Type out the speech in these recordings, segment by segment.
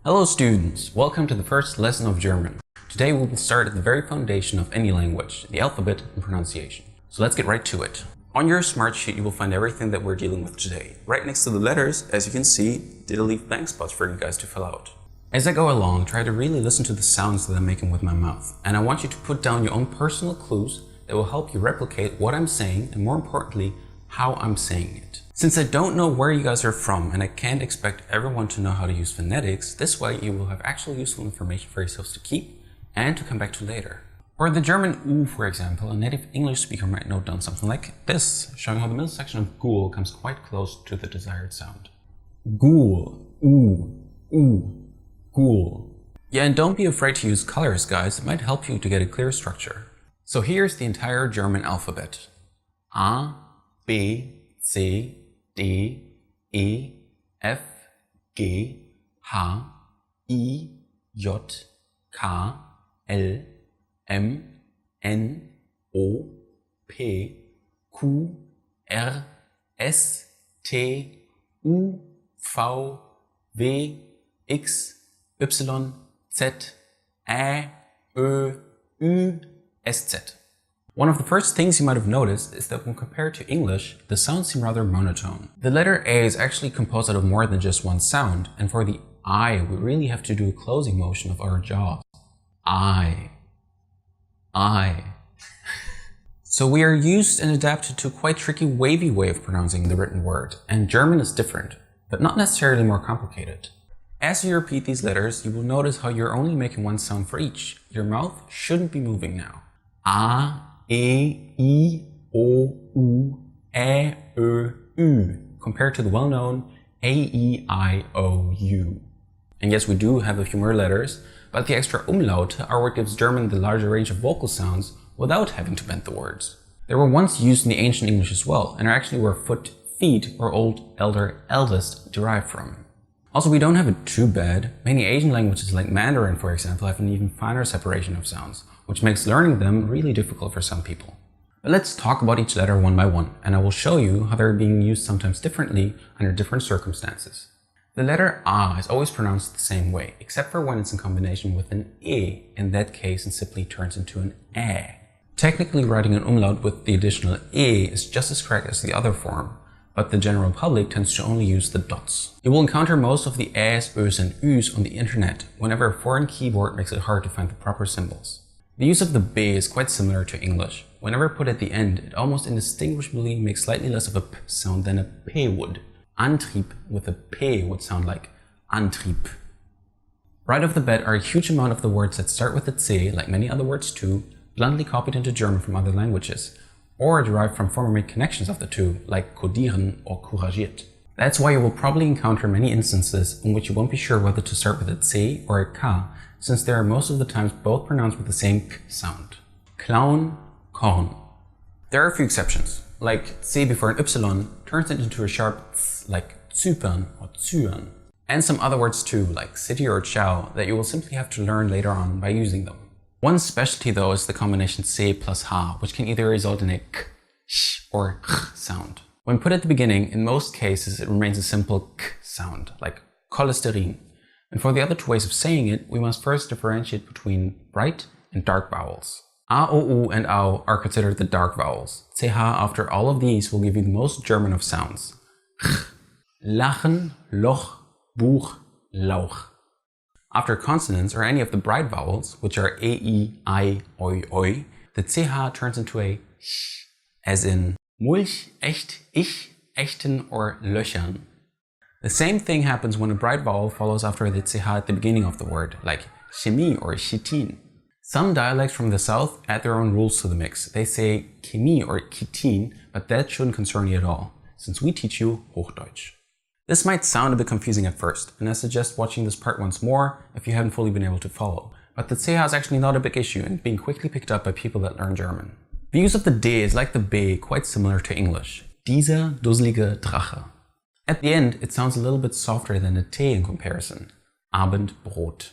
Hello students, welcome to the first lesson of German. Today we will start at the very foundation of any language, the alphabet and pronunciation. So let's get right to it. On your smart sheet you will find everything that we're dealing with today. Right next to the letters, as you can see, did leave blank spots for you guys to fill out. As I go along, try to really listen to the sounds that I'm making with my mouth. And I want you to put down your own personal clues that will help you replicate what I'm saying and, more importantly, how I'm saying it. Since I don't know where you guys are from and I can't expect everyone to know how to use phonetics, this way you will have actual useful information for yourselves to keep and to come back to later. For the German U, for example, a native English speaker might note down something like this, showing how the middle section of ghoul comes quite close to the desired sound. Ghoul, ghoul. Yeah, and don't be afraid to use colors, guys. It might help you to get a clear structure. So here's the entire German alphabet. A, B, C, D, E, F, G, H, I, J, K, L, M, N, O, P, Q, R, S, T, U, V, W, X, Y, Z, Ä, Ö, Ü, SZ. One of the first things you might have noticed is that when compared to English, the sounds seem rather monotone. The letter A is actually composed out of more than just one sound, and for the I, we really have to do a closing motion of our jaws. I. So we are used and adapted to a quite tricky wavy way of pronouncing the written word, and German is different, but not necessarily more complicated. As you repeat these letters, you will notice how you're only making one sound for each. Your mouth shouldn't be moving now. A, E, I, O, U, Ä, Ö, Ü, compared to the well-known A, E, I, O, U. And yes, we do have a few more letters, but the extra umlaut are what gives German the larger range of vocal sounds without having to bend the words. They were once used in the ancient English as well, and are actually where foot, feet, or old, elder, eldest derive from. Also, we don't have it too bad. Many Asian languages like Mandarin, for example, have an even finer separation of sounds, which makes learning them really difficult for some people. But let's talk about each letter one by one, and I will show you how they're being used sometimes differently under different circumstances. The letter A is always pronounced the same way, except for when it's in combination with an E. In that case, it simply turns into an Ä. Technically, writing an umlaut with the additional E is just as correct as the other form, but the general public tends to only use the dots. You will encounter most of the Äs, Ös and Üs on the internet whenever a foreign keyboard makes it hard to find the proper symbols. The use of the B is quite similar to English. Whenever put at the end, it almost indistinguishably makes slightly less of a P sound than a P would. Antrieb with a P would sound like Antrieb. Right off the bat are a huge amount of the words that start with a C, like many other words too, bluntly copied into German from other languages, or derived from former made connections of the two, like codieren or couragiert. That's why you will probably encounter many instances in which you won't be sure whether to start with a C or a K, since they are most of the times both pronounced with the same K sound. Clown, Korn. There are a few exceptions, like C before an Y turns it into a sharp th, like Zypern or Zyan. And some other words too, like city or chow, that you will simply have to learn later on by using them. One specialty though is the combination C plus H, which can either result in a K, sh, or Ch sound. When put at the beginning, in most cases it remains a simple K sound, like cholesterin. And for the other two ways of saying it, we must first differentiate between bright and dark vowels. A, O, U and Au are considered the dark vowels. CH after all of these will give you the most German of sounds. Ch, Lachen, Loch, Buch, Lauch. After consonants or any of the bright vowels, which are E, I, Oi, Oi, the CH turns into a sh, as in Mulch, echt, ich, echten or löchern. The same thing happens when a bright vowel follows after the CH at the beginning of the word, like chemie or chitin. Some dialects from the south add their own rules to the mix. They say chemie or chitin, but that shouldn't concern you at all, since we teach you Hochdeutsch. This might sound a bit confusing at first, and I suggest watching this part once more if you haven't fully been able to follow. But the CH is actually not a big issue and being quickly picked up by people that learn German. The use of the D is like the B, quite similar to English. Dieser dusselige Drache. At the end, it sounds a little bit softer than a T in comparison. Abendbrot.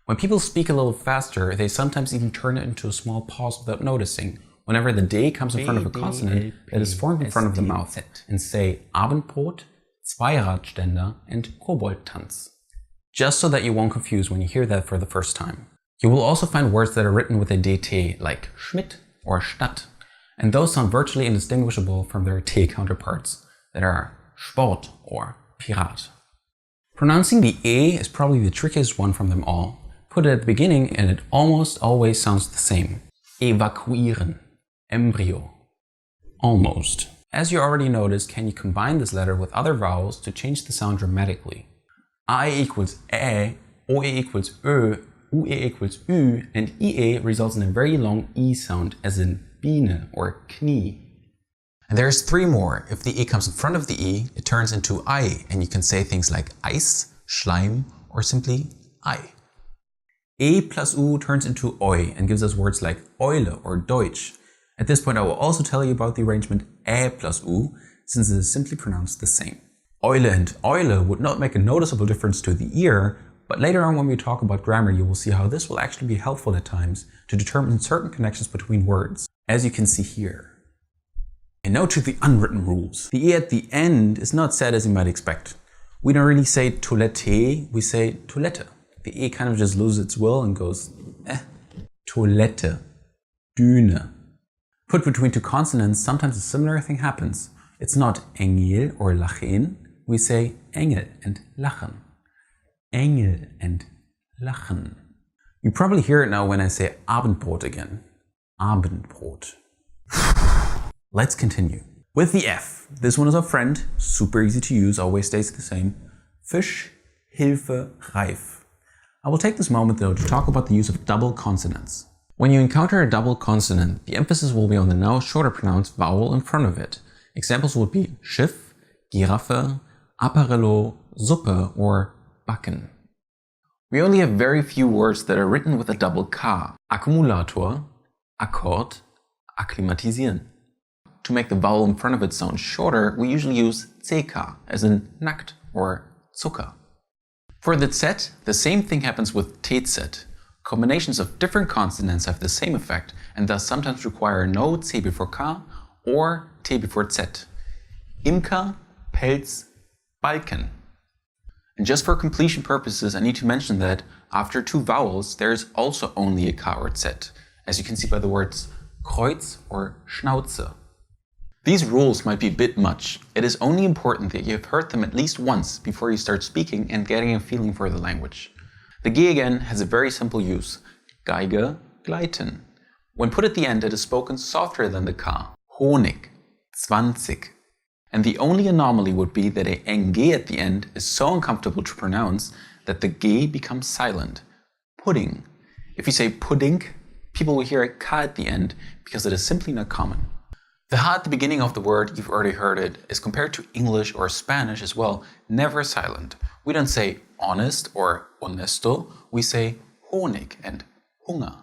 When people speak a little faster, they sometimes even turn it into a small pause without noticing, whenever the D comes in front of a consonant that is formed in front of the mouth, and say Abendbrot, Zweiradständer, and Koboldtanz. just so that you won't confuse when you hear that for the first time. You will also find words that are written with a DT, like Schmidt or Stadt, and those sound virtually indistinguishable from their T counterparts, that are Sport or Pirat. Pronouncing the E is probably the trickiest one from them all. Put it at the beginning and it almost always sounds the same. Evakuieren, Embryo, almost. As you already noticed, can you combine this letter with other vowels to change the sound dramatically? AE equals Ä, OE equals Ö, UE equals Ü, and IE results in a very long E sound, as in Biene or Knie. And there's three more. If the E comes in front of the E, it turns into I, and you can say things like Eis, Schleim, or simply I. E plus U turns into Oi and gives us words like Eule or Deutsch. At this point I will also tell you about the arrangement Ä plus U, since it is simply pronounced the same. Eule and Eule would not make a noticeable difference to the ear, but later on when we talk about grammar you will see how this will actually be helpful at times to determine certain connections between words, as you can see here. And now to the unwritten rules. The E at the end is not said as you might expect. We don't really say toilette, we say toilette. The E kind of just loses its will and goes Toilette, Düne. Put between two consonants, sometimes a similar thing happens. It's not Engel or Lachen, we say Engel and Lachen. Engel and Lachen. You probably hear it now when I say Abendbrot again. Abendbrot. Let's continue. With the F, this one is our friend, super easy to use, always stays the same. Fisch, Hilfe, Reif. I will take this moment though to talk about the use of double consonants. When you encounter a double consonant, the emphasis will be on the now shorter pronounced vowel in front of it. Examples would be Schiff, Giraffe, Apparello, Suppe, or Backen. We only have very few words that are written with a double K. Akkumulator, Akkord, akklimatisieren. To make the vowel in front of it sound shorter, we usually use CK, as in nackt or Zucker. For the Z, the same thing happens with TZ. Combinations of different consonants have the same effect and thus sometimes require no C before K or T before Z. Imker, Pelz, Balken. And just for completion purposes, I need to mention that after two vowels, there is also only a K or Z, as you can see by the words Kreuz or Schnauze. These rules might be a bit much. It is only important that you have heard them at least once before you start speaking and getting a feeling for the language. The G again has a very simple use. Geige, gleiten. When put at the end, it is spoken softer than the K. Honig, 20. And the only anomaly would be that a NG at the end is so uncomfortable to pronounce that the G becomes silent. Pudding. If you say pudding, people will hear a K at the end because it is simply not common. The H at the beginning of the word, you've already heard it, is compared to English or Spanish as well, never silent. We don't say honest or honesto, we say Honig and Hunger.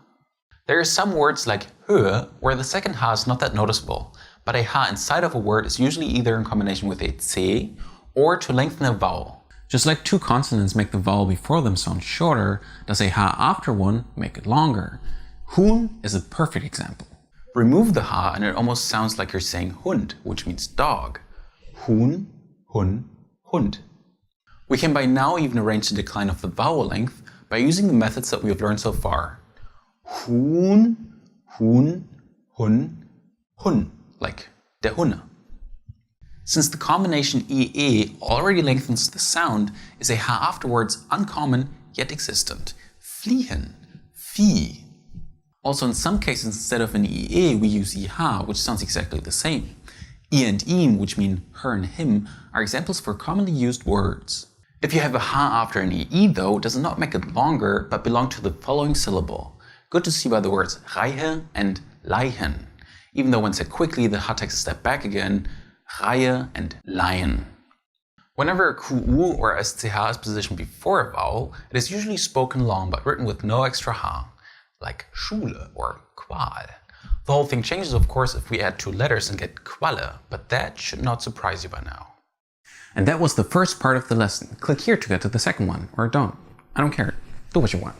There are some words like Höhe where the second H is not that noticeable, but a H inside of a word is usually either in combination with a C or to lengthen a vowel. Just like two consonants make the vowel before them sound shorter, does a H after one make it longer. Huhn is a perfect example. Remove the H and it almost sounds like you're saying Hund, which means dog. Huhn, Hun, Hund. We can by now even arrange the decline of the vowel length by using the methods that we have learned so far. Huhn, Huhn, Hun, Hun, like der Hunne. Since the combination EE already lengthens the sound, is a H afterwards uncommon yet existent. Fliehen, Vieh. Also in some cases instead of an EE we use IH, which sounds exactly the same. I and ihm, which mean her and him, are examples for commonly used words. If you have a H after an EE though, it does not make it longer, but belong to the following syllable. Good to see by the words Reihe and Leihen. Even though when said quickly, the H takes a step back again, Reihe and Leihen. Whenever a QU or SCH is positioned before a vowel, it is usually spoken long but written with no extra H, like Schule or Qual. The whole thing changes of course if we add two letters and get Qualle, but that should not surprise you by now. And that was the first part of the lesson. Click here to get to the second one, or don't. I don't care. Do what you want.